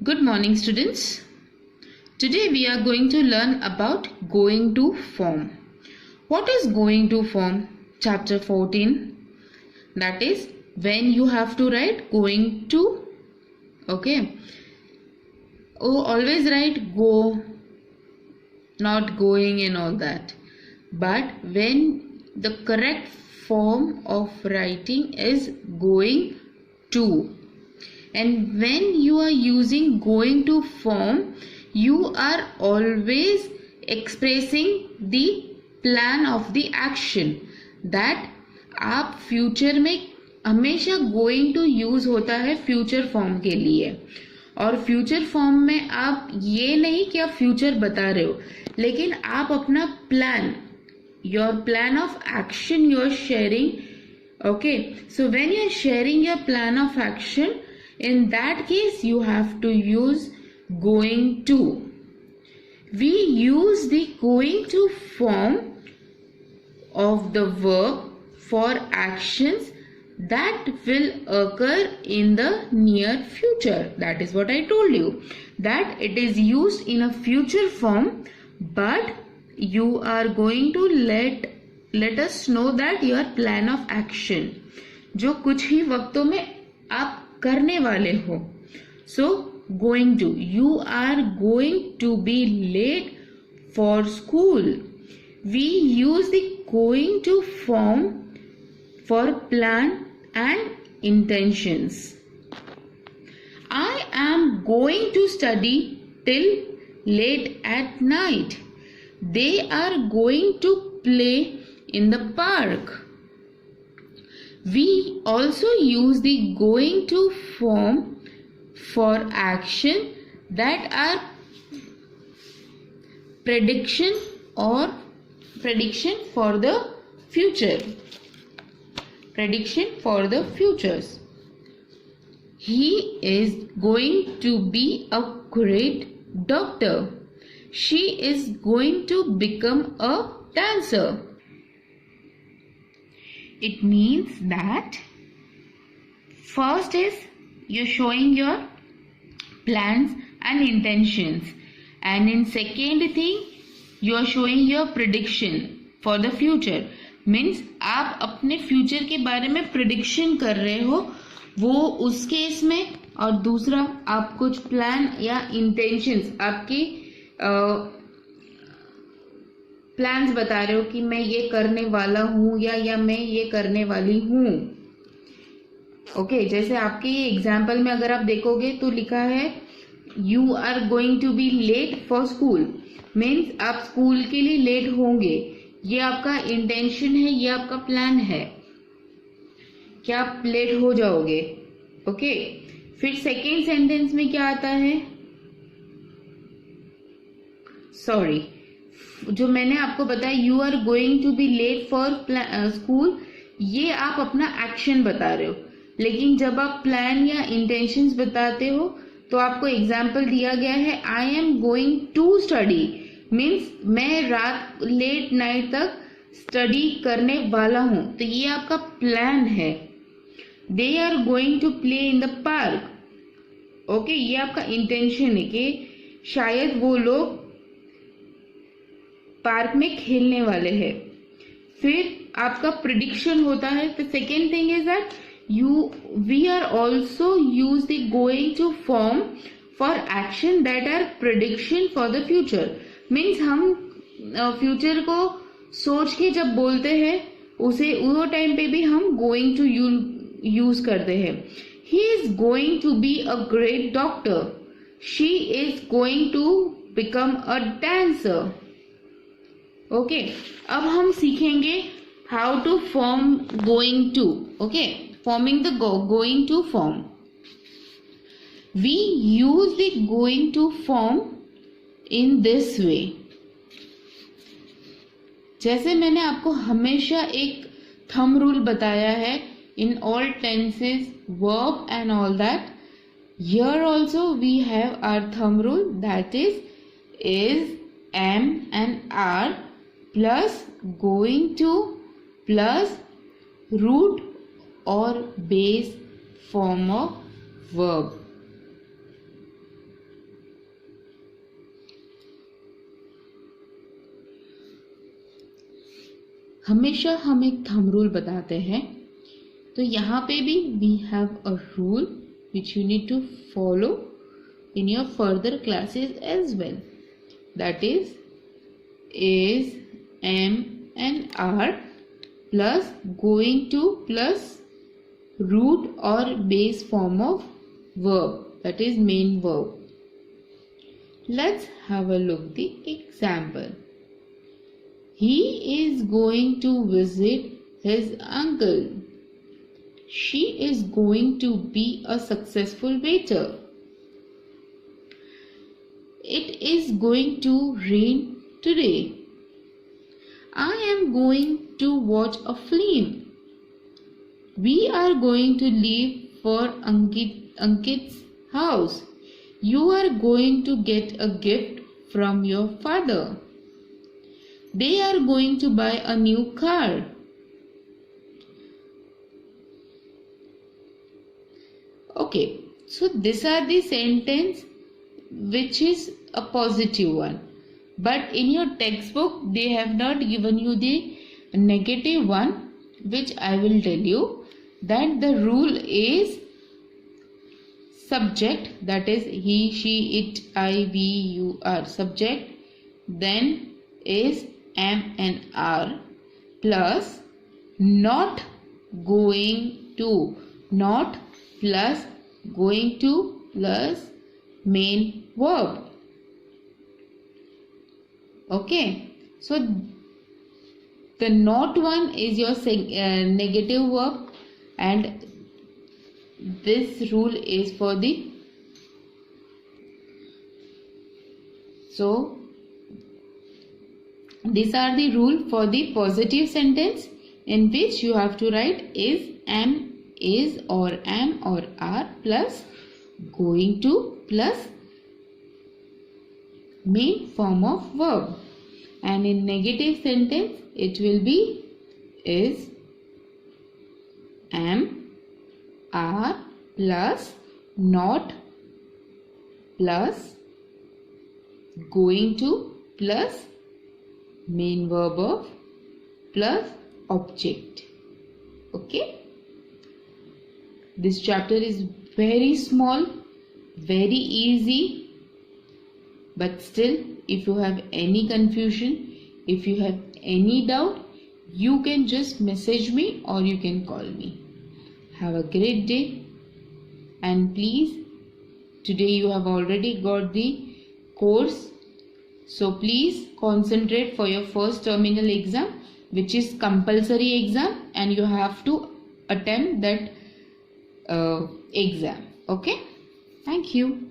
Good morning, students. Today we are going to learn about going to form. What is going to form? Chapter 14. That is when you have to write going to. Okay. Oh, always write go, not going and all that. But when the correct form of writing is going to. And when you are using going to form, you are always expressing the plan of the action. That आप future में हमेशा going to use होता है future form के लिए. और future form में आप ये नहीं कि आप फ्यूचर बता रहे हो, लेकिन आप अपना plan, your plan of action you are sharing. Okay, so when you are sharing your plan of action, in that case you have to use going to. We use the going to form of the verb for actions that will occur in the near future. That is what I told you, that it is used in a future form, but you are going to let us know that your plan of action जो कुछ ही वक्तों में आप करने वाले हो. So going to, you are going to be late for school. We use the going to form for plan and intentions. I am going to study till late at night. They are going to play in the park. We also use the going to form for action that are prediction for the future. Prediction for the futures. He is going to be a great doctor. She is going to become a dancer. It means that first is you're showing your plans and intentions, and in second thing you are showing your prediction for the future. Means आप अपने future के बारे में prediction कर रहे हो, वो उस केस में. और दूसरा आप कुछ प्लान या इंटेंशंस, आपकी प्लान्स बता रहे हो कि मैं ये करने वाला हूँ या मैं ये करने वाली हूँ. ओके, जैसे आपके ये एग्जाम्पल में अगर आप देखोगे तो लिखा है you are going to be late for school. Means आप स्कूल के लिए लेट होंगे. ये आपका इंटेंशन है, ये आपका प्लान है कि आप लेट हो जाओगे. ओके, फिर सेकेंड सेंटेंस में क्या आता है, सॉरी, जो मैंने आपको बताया you are going to be late for school, ये आप अपना एक्शन बता रहे हो. लेकिन जब आप प्लान या इंटेंशंस बताते हो तो आपको एग्जाम्पल दिया गया है I am going to study. Means मैं रात लेट नाइट तक स्टडी करने वाला हूं, तो ये आपका प्लान है. They are going to play in the park. Okay, ये आपका इंटेंशन है कि शायद वो लोग पार्क में खेलने वाले हैं. फिर आपका प्रिडिक्शन होता है. The second thing is that we are also use the going to form for action that are prediction for the future. Means हम फ्यूचर को सोच के जब बोलते हैं उसे वो टाइम पे भी हम गोइंग टू यूज करते हैं. He is going to be a great doctor. She is going to become a dancer. Okay, अब हम सीखेंगे how to form going to. Okay, forming the going to form. We use the going to form in this way. जैसे मैंने आपको हमेशा एक thumb rule बताया है in all tenses, verb and all that. Here also we have our thumb rule, that is, am and are plus going to plus root or base form of verb. हमेशा हम एक thumb rule बताते हैं, तो यहाँ पे भी we have a rule which you need to follow in your further classes as well. That is am and are plus going to plus root or base form of verb, that is main verb. Let's have a look the example. He is going to visit his uncle. She is going to be a successful waiter. It is going to rain today. I am going to watch a film. We are going to leave for Ankit's house. You are going to get a gift from your father. They are going to buy a new car. Okay, so these are the sentence which is a positive one, but in your textbook they have not given you the negative one, which I will tell you that the rule is subject, that is he, she, it, I, we, you, are subject, then is am and are plus not going to, not plus going to plus main verb. Okay, so the not one is your negative verb, and this rule is for the, so these are the rule for the positive sentence, in which you have to write is, am, is or am or are plus going to plus main form of verb, and in negative sentence it will be is, am, are plus not plus going to plus main verb of plus object. Okay, this chapter is very small, very easy, but still if you have any confusion, if you have any doubt, you can just message me or you can call me. Have a great day, and please, today you have already got the course, so please concentrate for your first terminal exam, which is compulsory exam, and you have to attempt that exam. Okay, thank you.